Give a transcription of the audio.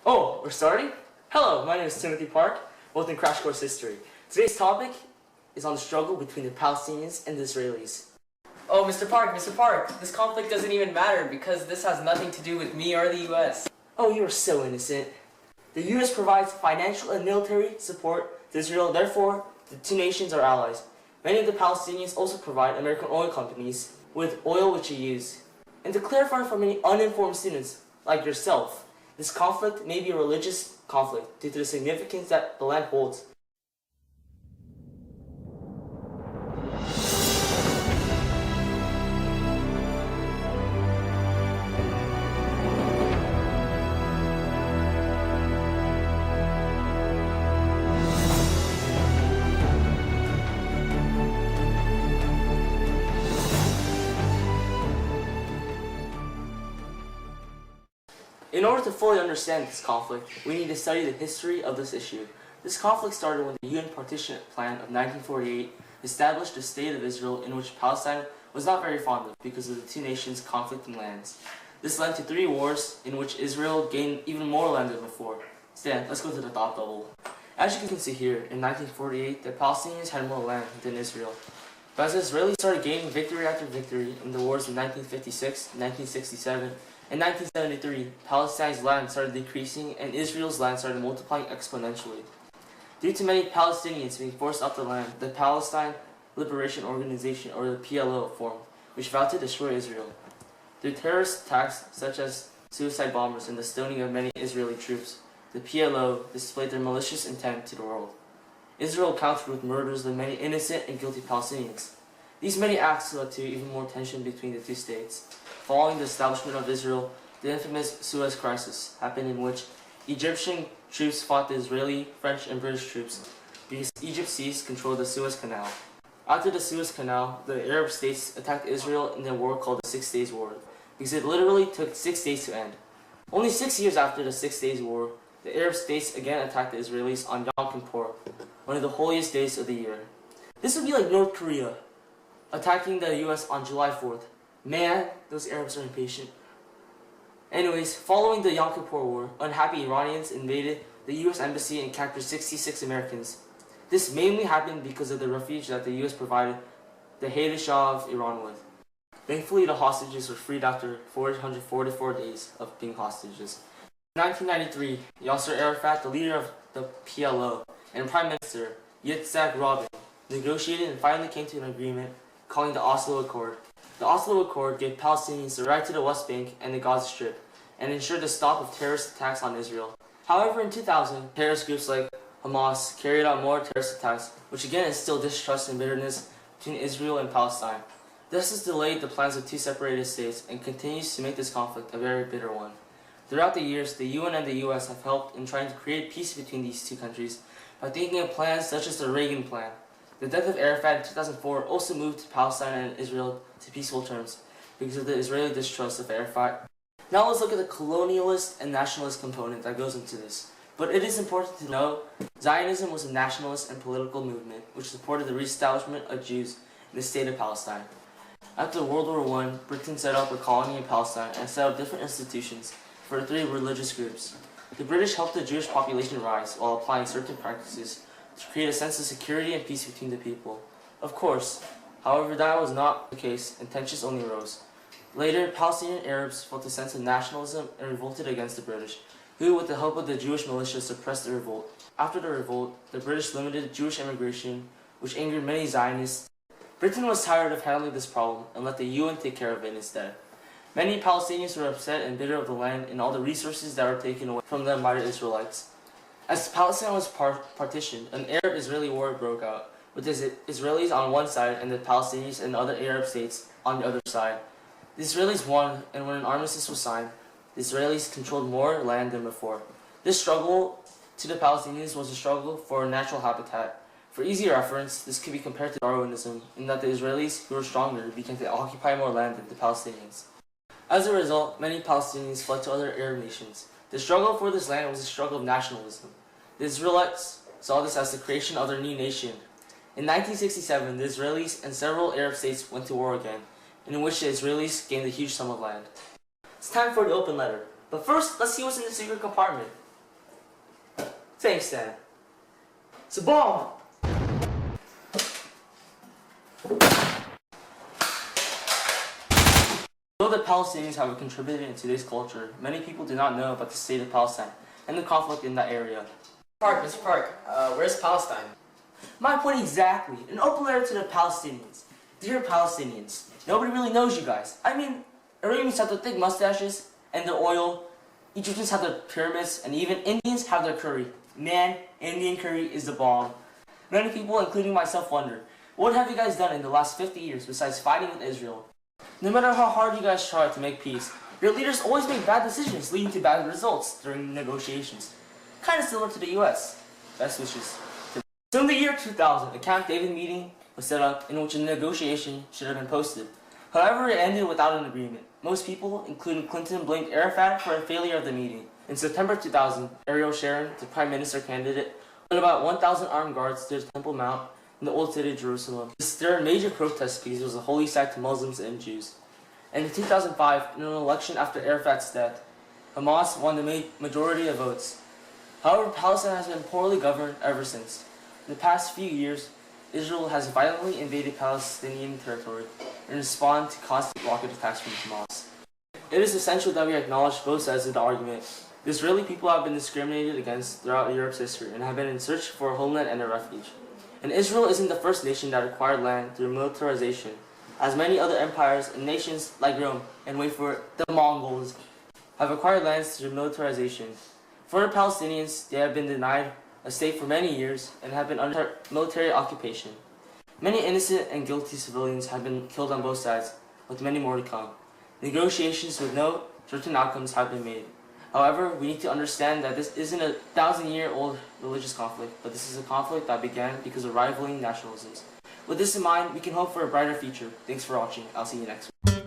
Oh, we're starting? Hello, my name is Timothy Park, both in Crash Course History. Today's topic is on the struggle between the Palestinians and the Israelis. Oh, Mr. Park, this conflict doesn't even matter because this has nothing to do with me or the U.S. Oh, you are so innocent. The U.S. provides financial and military support to Israel, therefore, the two nations are allies. Many of the Palestinians also provide American oil companies with oil which they use. And to clarify for many uninformed students like yourself, this conflict may be a religious conflict due to the significance that the land holds. In order to fully understand this conflict, we need to study the history of this issue. This conflict started when the UN Partition Plan of 1948 established a state of Israel in which Palestine was not very fond of because of the two nations' conflicting lands. This led to 3 wars in which Israel gained even more land than before. Stan, let's go to the thought bubble. As you can see here, in 1948, the Palestinians had more land than Israel. But as the Israelis started gaining victory after victory in the wars of 1956, 1967, in 1973, Palestine's land started decreasing and Israel's land started multiplying exponentially. Due to many Palestinians being forced off the land, the Palestine Liberation Organization, or the PLO, formed, which vowed to destroy Israel. Through terrorist attacks such as suicide bombers and the stoning of many Israeli troops, the PLO displayed their malicious intent to the world. Israel countered with murders of many innocent and guilty Palestinians. These many acts led to even more tension between the two states. Following the establishment of Israel, the infamous Suez Crisis happened, in which Egyptian troops fought the Israeli, French, and British troops because Egypt seized control of the Suez Canal. After the Suez Canal, the Arab states attacked Israel in a war called the 6 Days War because it literally took 6 days to end. Only 6 years after the 6 Days War, the Arab states again attacked the Israelis on Yom Kippur, one of the holiest days of the year. This would be like North Korea attacking the US on July 4th. Man, those Arabs are impatient. Anyways, following the Yom Kippur War, unhappy Iranians invaded the US Embassy and captured 66 Americans. This mainly happened because of the refuge that the US provided the Hayat Shah of Iran with. Thankfully, the hostages were freed after 444 days of being hostages. In 1993, Yasser Arafat, the leader of the PLO, and Prime Minister Yitzhak Rabin negotiated and finally came to an agreement calling the Oslo Accord. The Oslo Accord gave Palestinians the right to the West Bank and the Gaza Strip, and ensured the stop of terrorist attacks on Israel. However, in 2000, terrorist groups like Hamas carried out more terrorist attacks, which again instilled distrust and bitterness between Israel and Palestine. This has delayed the plans of 2 separated states and continues to make this conflict a very bitter one. Throughout the years, the UN and the US have helped in trying to create peace between these 2 countries by thinking of plans such as the Reagan Plan. The death of Arafat in 2004 also moved Palestine and Israel to peaceful terms because of the Israeli distrust of Arafat. Now let's look at the colonialist and nationalist component that goes into this. But it is important to know Zionism was a nationalist and political movement which supported the reestablishment of Jews in the state of Palestine. After World War I, Britain set up a colony in Palestine and set up different institutions for the 3 religious groups. The British helped the Jewish population rise while applying certain practices to create a sense of security and peace between the people. Of course, however, that was not the case and tensions only rose. Later, Palestinian Arabs felt a sense of nationalism and revolted against the British, who, with the help of the Jewish militia, suppressed the revolt. After the revolt, the British limited Jewish immigration, which angered many Zionists. Britain was tired of handling this problem and let the UN take care of it instead. Many Palestinians were upset and bitter of the land and all the resources that were taken away from them by the Israelites. As Palestine was partitioned, an Arab-Israeli war broke out, with the Israelis on one side and the Palestinians and other Arab states on the other side. The Israelis won, and when an armistice was signed, the Israelis controlled more land than before. This struggle to the Palestinians was a struggle for a natural habitat. For easy reference, this could be compared to Darwinism, in that the Israelis, who were stronger, began to occupy more land than the Palestinians. As a result, many Palestinians fled to other Arab nations. The struggle for this land was a struggle of nationalism. The Israelites saw this as the creation of their new nation. In 1967, the Israelis and several Arab states went to war again, in which the Israelis gained a huge sum of land. It's time for the open letter. But first, let's see what's in the secret compartment. Thanks, Dan. It's a bomb! Though the Palestinians have contributed in today's culture, many people do not know about the state of Palestine and the conflict in that area. Mr. Park, where's Palestine? My point exactly. An open letter to the Palestinians. Dear Palestinians, nobody really knows you guys. I mean, Arabians have the thick mustaches and the oil, Egyptians have their pyramids, and even Indians have their curry. Man, Indian curry is the bomb. Many people, including myself, wonder, what have you guys done in the last 50 years besides fighting with Israel? No matter how hard you guys try to make peace, your leaders always make bad decisions leading to bad results during negotiations. Kind of similar to the US. Best wishes. So in the year 2000, a Camp David meeting was set up in which a negotiation should have been posted. However, it ended without an agreement. Most people, including Clinton, blamed Arafat for a failure of the meeting. In September 2000, Ariel Sharon, the prime minister candidate, led about 1,000 armed guards to the Temple Mount in the Old City of Jerusalem. This stirred major protests because it was a holy site to Muslims and Jews. And in 2005, in an election after Arafat's death, Hamas won the majority of votes. However, Palestine has been poorly governed ever since. In the past few years, Israel has violently invaded Palestinian territory and responded to constant rocket attacks from Hamas. It is essential that we acknowledge both sides of the argument. The Israeli people have been discriminated against throughout Europe's history and have been in search for a homeland and a refuge. And Israel isn't the first nation that acquired land through militarization, as many other empires and nations like Rome, and wait for it, the Mongols, have acquired lands through militarization. For the Palestinians, they have been denied a state for many years and have been under military occupation. Many innocent and guilty civilians have been killed on both sides, with many more to come. Negotiations with no certain outcomes have been made. However, we need to understand that this isn't a 1,000-year-old religious conflict, but this is a conflict that began because of rivaling nationalisms. With this in mind, we can hope for a brighter future. Thanks for watching. I'll see you next week.